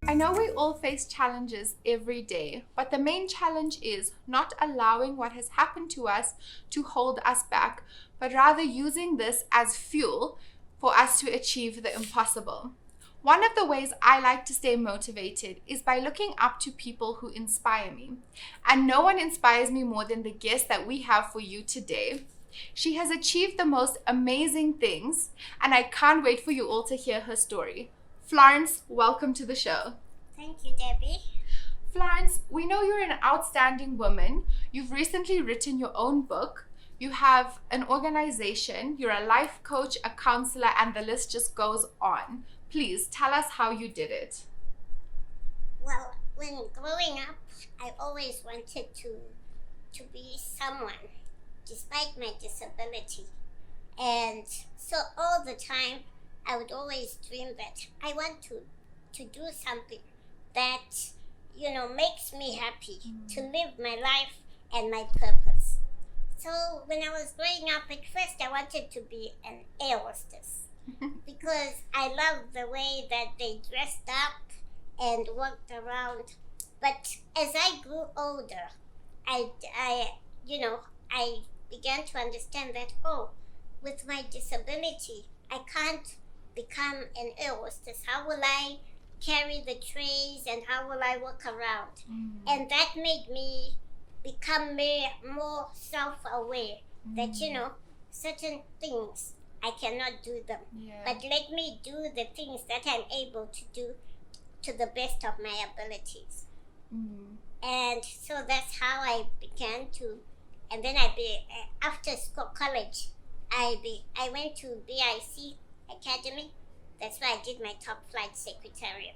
I know we all face challenges every day, but the main challenge is not allowing what has happened to us to hold us back, but rather using this as fuel for us to achieve the impossible. One of the ways I like to stay motivated is by looking up to people who inspire me. And no one inspires me more than the guest that we have for you today. She has achieved the most amazing things, and I can't wait for you all to hear her story. Florence, welcome to the show. Thank you, Debbie. Florence, we know you're an outstanding woman. You've recently written your own book. You have an organization. You're a life coach, a counselor, and the list just goes on. Please tell us how you did it. Well, when growing up, I always wanted to be someone, despite my disability. And so all the time, I would always dream that I want to do something that, makes me happy, to live my life and my purpose. So when I was growing up, at first I wanted to be an air hostess because I loved the way that they dressed up and walked around. But as I grew older, I began to understand that, with my disability, I can't become an air hostess. How will I carry the trays and how will I walk around? And that made me become more self-aware that, certain things, I cannot do them. Yeah. But let me do the things that I'm able to do to the best of my abilities. And so that's how I began to, and then after school, college, I went to BIC Academy. That's where I did my top flight secretariat.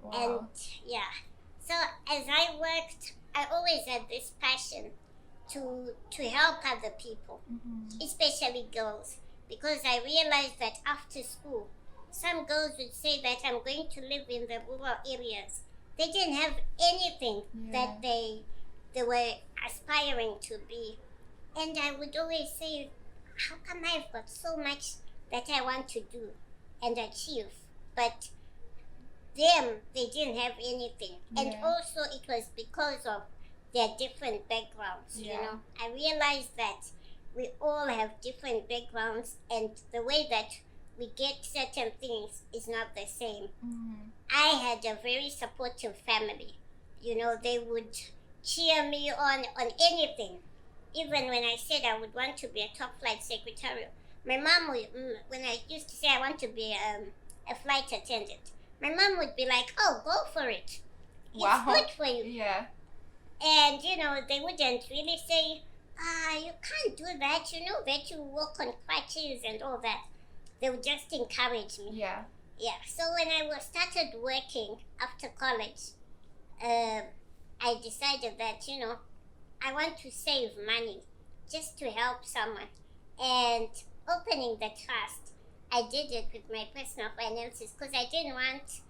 Wow. And so as I worked, I always had this passion to help other people, especially girls, because I realized that after school, some girls would say that I'm going to live in the rural areas. They didn't have anything that they were aspiring to be. And I would always say, how come I've got so much that I want to do and achieve? But they didn't have anything. And also it was because of their different backgrounds, I realized that we all have different backgrounds and the way that we get certain things is not the same. I had a very supportive family. They would cheer me on anything. Even when I said I would want to be a top flight secretary, my mom would, when I used to say I want to be a flight attendant, my mom would be like, "Oh, go for it. It's good for you." Yeah. And, they wouldn't really say, you can't do that. You know that you walk on crutches and all that. They would just encourage me. Yeah. Yeah. So when I started working after college, I decided that, I want to save money just to help someone. And opening the trust, I did it with my personal finances because I didn't want,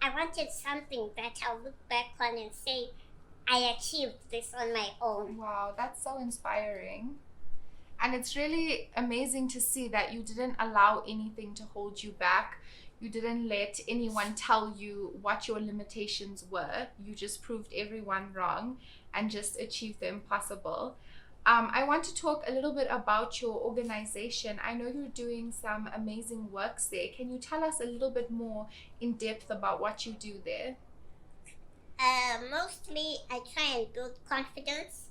I wanted something that I'll look back on and say, I achieved this on my own. Wow, that's so inspiring. And it's really amazing to see that you didn't allow anything to hold you back. You didn't let anyone tell you what your limitations were. You just proved everyone wrong and just achieved the impossible. I want to talk a little bit about your organization. I know you're doing some amazing works there. Can you tell us a little bit more in depth about what you do there? Mostly I try and build confidence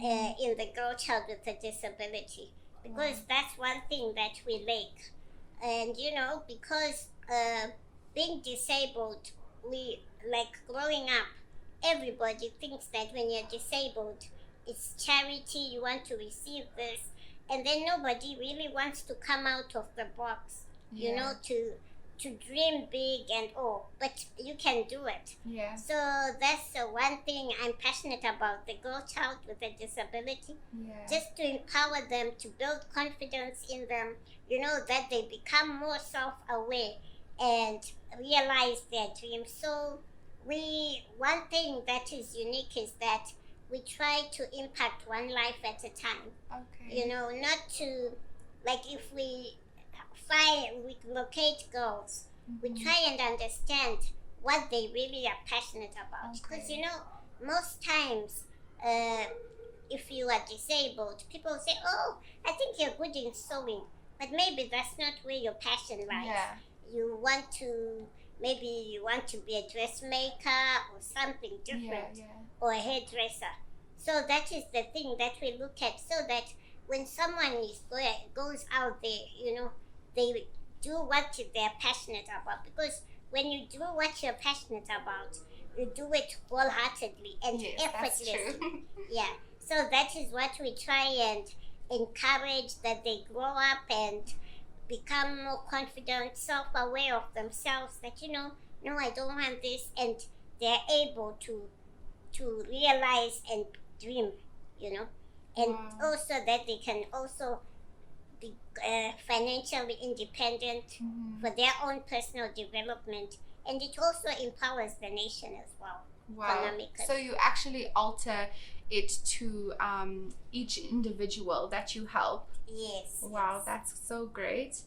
in the girl child with a disability, because that's one thing that we lack. And because being disabled, we, like growing up, everybody thinks that when you're disabled, it's charity, you want to receive this, and then nobody really wants to come out of the box, to dream big and all, but you can do it. Yeah. So that's one thing I'm passionate about, the girl child with a disability. Just to empower them, to build confidence in them, that they become more self-aware and realize their dreams. So one thing that is unique is that we try to impact one life at a time. Okay. Not to, like, if we locate girls, we try and understand what they really are passionate about. Because, you know, most times, if you are disabled, people say, oh, I think you're good in sewing. But maybe that's not where your passion lies. Yeah. You want to, maybe you want to be a dressmaker or something different, or a hairdresser. So that is the thing that we look at, so that when someone goes out there, you know, they do what they're passionate about. Because when you do what you're passionate about, you do it wholeheartedly and effortlessly. Yeah. So that is what we try and encourage, that they grow up and become more confident, self-aware of themselves, that, you know, no, I don't want this, and they're able to realize and dream, you know, and also that they can also be financially independent for their own personal development, and it also empowers the nation as well. Wow. So you actually alter it to each individual that you help. Yes. Wow, that's so great.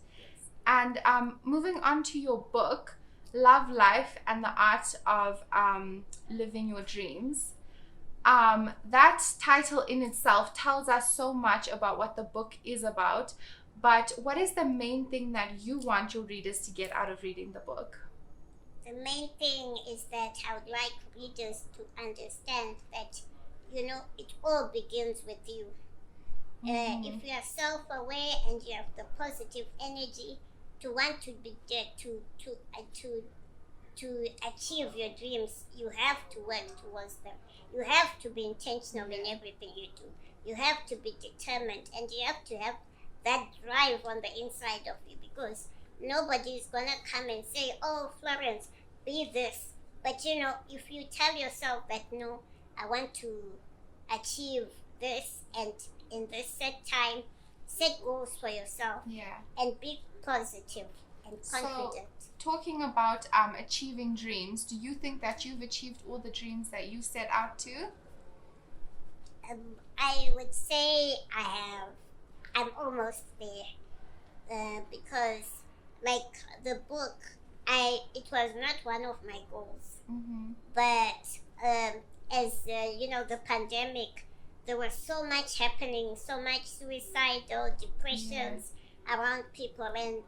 And moving on to your book, Love Life and the Art of Living Your Dreams. That title in itself tells us so much about what the book is about, but what is the main thing that you want your readers to get out of reading the book? The main thing is that I would like readers to understand that, you know, it all begins with you. If you are self-aware and you have the positive energy to want to be there to achieve your dreams, you have to work towards them. You have to be intentional in everything you do. You have to be determined, and you have to have that drive on the inside of you, because nobody is gonna come and say, oh, Florence, be this. But, you know, if you tell yourself that, no, I want to achieve this, and in this set time, set goals for yourself, and be positive and confident. So, talking about achieving dreams, do you think that you've achieved all the dreams that you set out to? I would say I have. I'm almost there, because, like the book, it was not one of my goals. But as you know, the pandemic, there was so much happening, so much suicidal depressions around people, and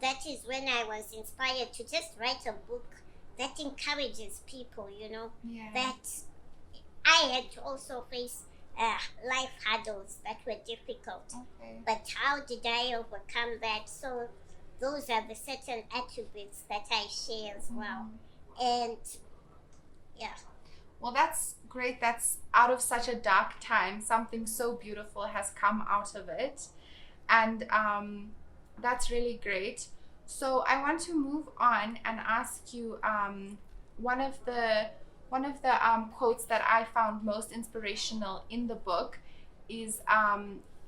that is when I was inspired to just write a book that encourages people, you know, that I had to also face life hurdles that were difficult. But how did I overcome that? So those are the certain attributes that I share as well. And well, that's great. That's out of such a dark time, something so beautiful has come out of it, and that's really great. So I want to move on and ask you one of the quotes that I found most inspirational in the book is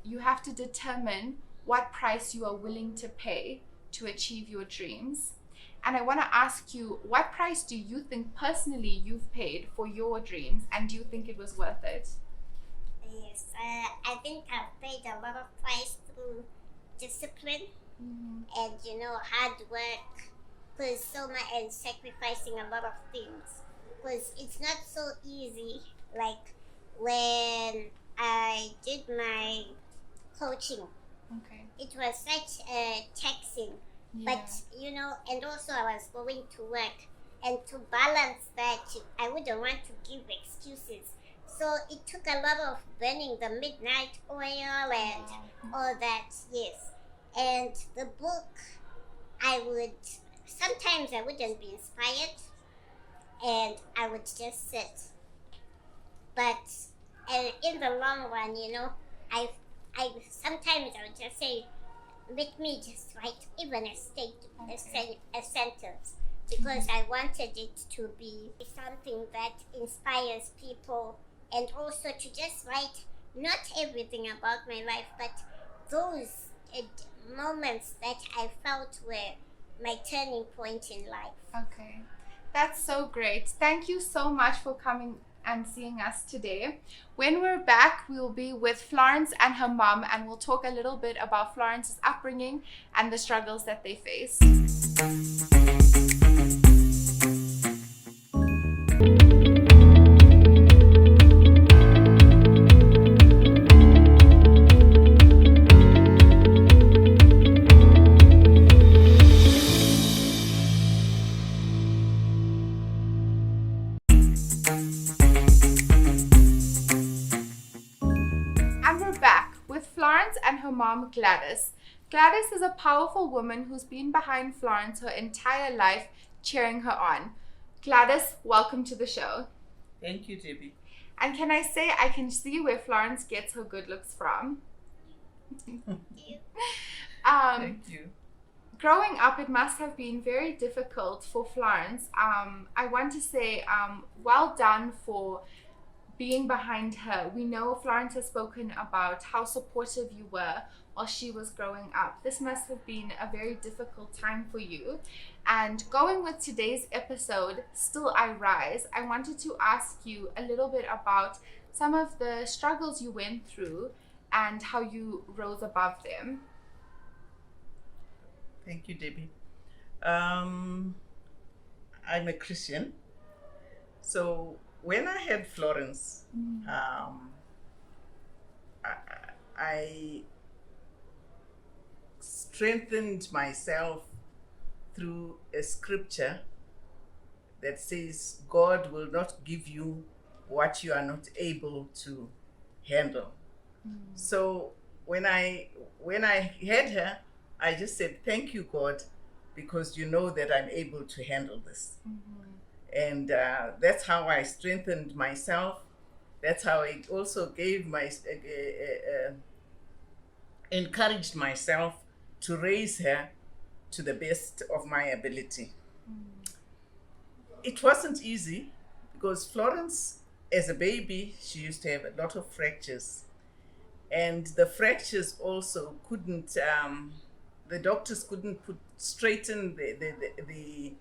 you have to determine what price you are willing to pay to achieve your dreams. And I want to ask you, what price do you think personally you've paid for your dreams, and do you think it was worth it? Yes, I think I've paid a lot of price through discipline and, you know, hard work, because so much, and sacrificing a lot of things, because it's not so easy. Like when I did my coaching, it was such a taxing. But, you know, and also I was going to work, and to balance that, I wouldn't want to give excuses. So it took a lot of burning the midnight oil and all that, And the book, sometimes I wouldn't be inspired, and I would just sit. But in the long run, you know, sometimes I would just say, let me just write even a sentence, because I wanted it to be something that inspires people, and also to just write not everything about my life, but those moments that I felt were my turning point in life. Okay, that's so great. Thank you so much for coming and seeing us today. When we're back, we'll be with Florence and her mom, and we'll talk a little bit about Florence's upbringing and the struggles that they face. And we're back with Florence and her mom, Gladys. Gladys is a powerful woman who's been behind Florence her entire life, cheering her on. Gladys, welcome to the show. Thank you, Debbie. And can I say I can see where Florence gets her good looks from? Thank you. Growing up, it must have been very difficult for Florence. I want to say well done for being behind her. We know Florence has spoken about how supportive you were while she was growing up. This must have been a very difficult time for you. And going with today's episode, Still I Rise, I wanted to ask you a little bit about some of the struggles you went through and how you rose above them. Thank you, Debbie. I'm a Christian. So when I had Florence, I strengthened myself through a scripture that says God will not give you what you are not able to handle. So when I had her, I just said, thank you, God, because you know that I'm able to handle this. And that's how I strengthened myself. That's how I also gave encouraged myself to raise her to the best of my ability. It wasn't easy because Florence, as a baby, she used to have a lot of fractures. And the fractures also couldn't, the doctors couldn't straighten the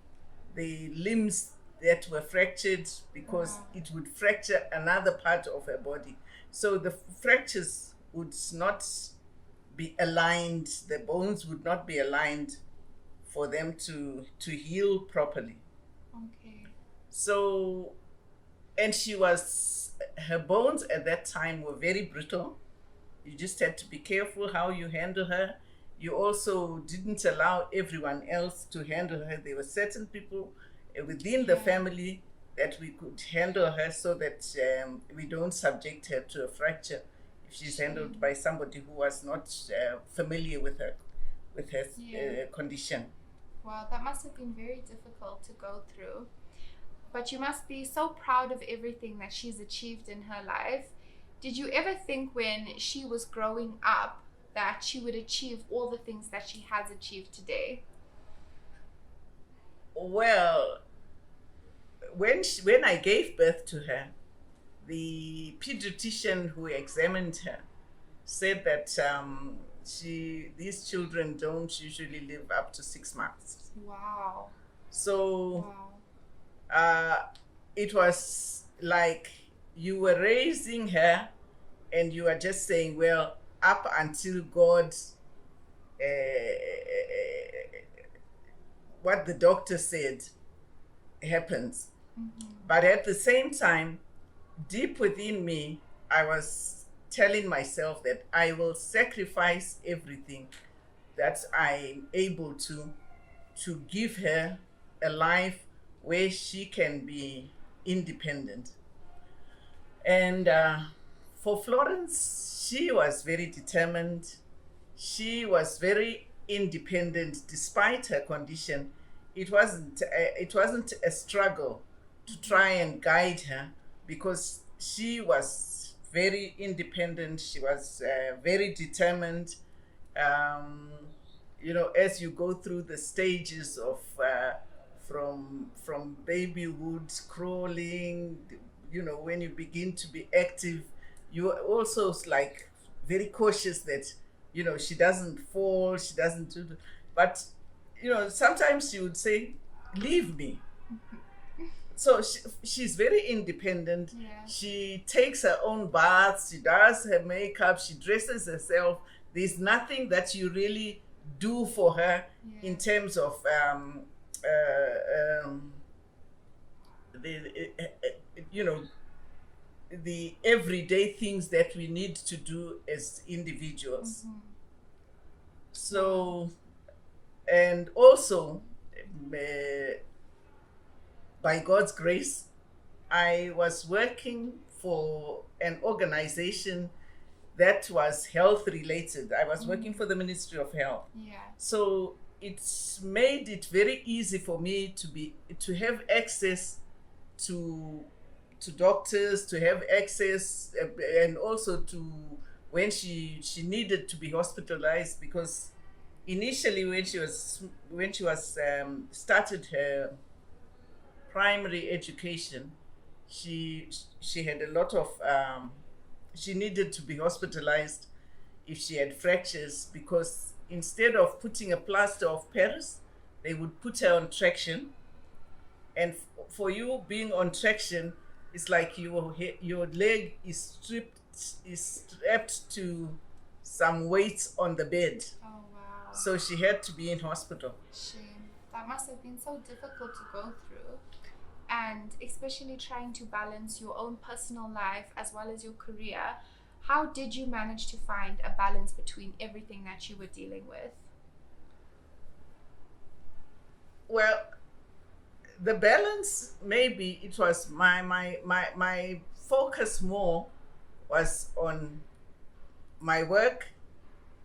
limbs that were fractured because it would fracture another part of her body. So the fractures would not be aligned, the bones would not be aligned for them to heal properly. Okay. So, and her bones at that time were very brittle. You just had to be careful how you handle her. You also didn't allow everyone else to handle her. There were certain people within the family that we could handle her so that we don't subject her to a fracture if she's handled by somebody who was not familiar with her condition. Wow, that must have been very difficult to go through. But you must be so proud of everything that she's achieved in her life. Did you ever think when she was growing up that she would achieve all the things that she has achieved today? Well, when I gave birth to her, the pediatrician who examined her said that these children don't usually live up to 6 months. Wow. So it was like you were raising her and you are just saying, well, up until God, what the doctor said happens. But at the same time, deep within me, I was telling myself that I will sacrifice everything that I'm able to give her a life where she can be independent. And for Florence, she was very determined. She was very independent despite her condition. It wasn't a struggle to try and guide her because she was very independent. She was very determined. As you go through the stages of from babyhood, crawling, when you begin to be active, you are also like very cautious that she doesn't fall, she doesn't do but sometimes she would say, leave me. So she's very independent. She takes her own baths, she does her makeup, she dresses herself. There's nothing that you really do for her in terms of you know, the everyday things that we need to do as individuals. So, and also, by God's grace, I was working for an organization that was health related. I was working for the Ministry of Health. Yeah. So it's made it very easy for me to have access to doctors, to have access, and also to when she needed to be hospitalized, because initially when she was started her primary education, she had a lot of she needed to be hospitalized if she had fractures, because instead of putting a plaster of Paris, they would put her on traction. And for you being on traction, it's like your leg is strapped to some weights on the bed. Oh, wow. So she had to be in hospital. Shame. That must have been so difficult to go through. And especially trying to balance your own personal life as well as your career. How did you manage to find a balance between everything that you were dealing with? Well, the balance, maybe it was my focus more was on my work,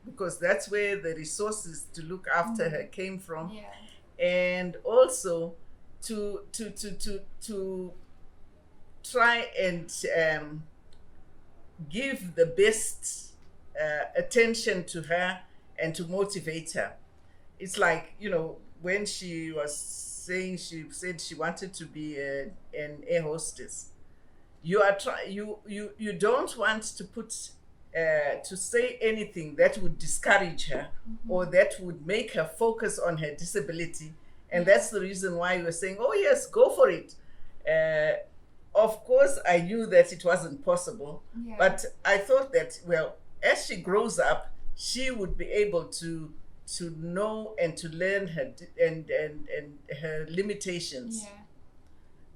because that's where the resources to look after her came from. Yeah. And also to try and give the best attention to her and to motivate her. It's like, when she was saying, she said she wanted to be an air hostess. You don't want to put to say anything that would discourage her or that would make her focus on her disability. And that's the reason why we were saying, oh yes, go for it. Of course, I knew that it wasn't possible, but I thought that, well, as she grows up, she would be able to know and to learn her and her limitations. Yeah.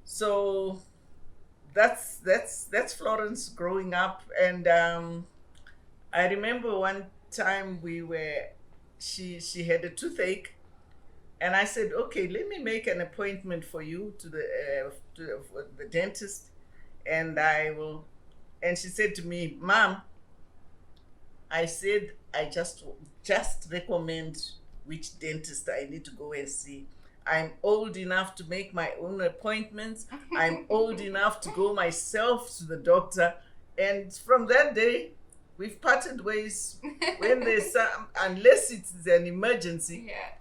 So that's Florence growing up. And I remember one time she had a toothache, and I said, okay, let me make an appointment for you to the dentist, and and she said to me, Mom, I said, I just recommend which dentist I need to go and see. I'm old enough to make my own appointments. I'm old enough to go myself to the doctor. And from that day, we've parted ways. When there's unless it's an emergency. Yeah.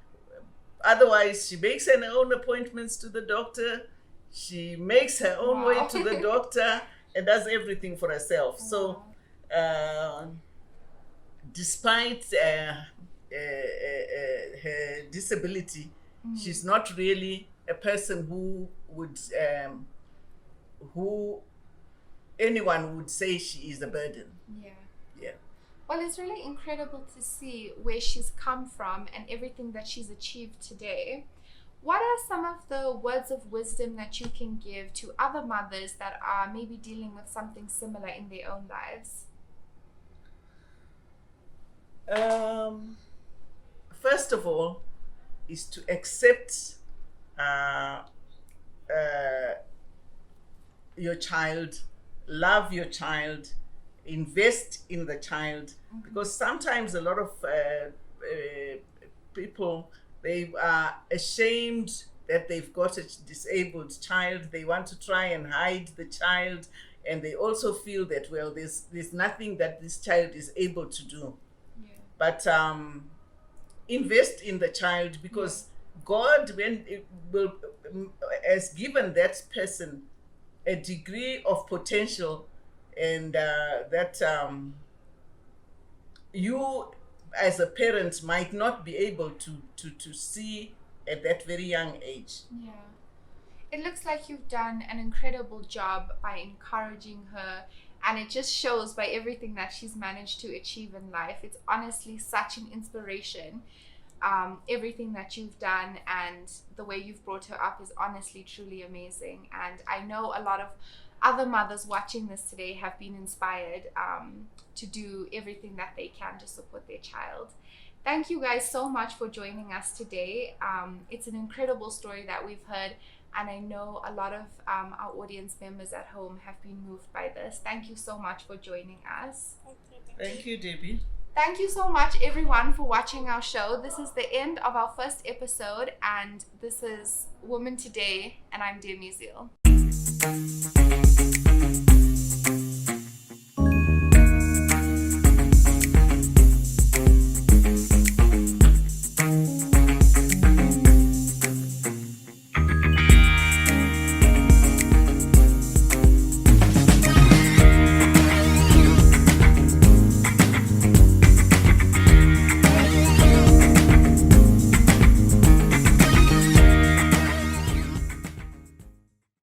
Otherwise, she makes her own appointments to the doctor. She makes her own way to the doctor and does everything for herself. So, despite her disability, she's not really a person who anyone would say she is a burden. Yeah. Yeah. Well, it's really incredible to see where she's come from and everything that she's achieved today. What are some of the words of wisdom that you can give to other mothers that are maybe dealing with something similar in their own lives? First of all, is to accept your child, love your child, invest in the child, because sometimes a lot of people, they are ashamed that they've got a disabled child. They want to try and hide the child, and they also feel that, well, there's nothing that this child is able to do. Yeah. But invest in the child, because God has given that person a degree of potential, and that you as a parent might not be able to see at that very young age. Yeah. It looks like you've done an incredible job by encouraging her, and it just shows by everything that she's managed to achieve in life. It's honestly such an inspiration. everything that you've done and the way you've brought her up is honestly, truly amazing. And I know a lot of other mothers watching this today have been inspired to do everything that they can to support their child. Thank you guys so much for joining us today. It's an incredible story that we've heard, and I know a lot of our audience members at home have been moved by this. Thank you so much for joining us. Thank you, Debbie. Thank you so much, everyone, for watching our show. This is the end of our first episode, and this is Woman Today, and I'm Dear Muziel.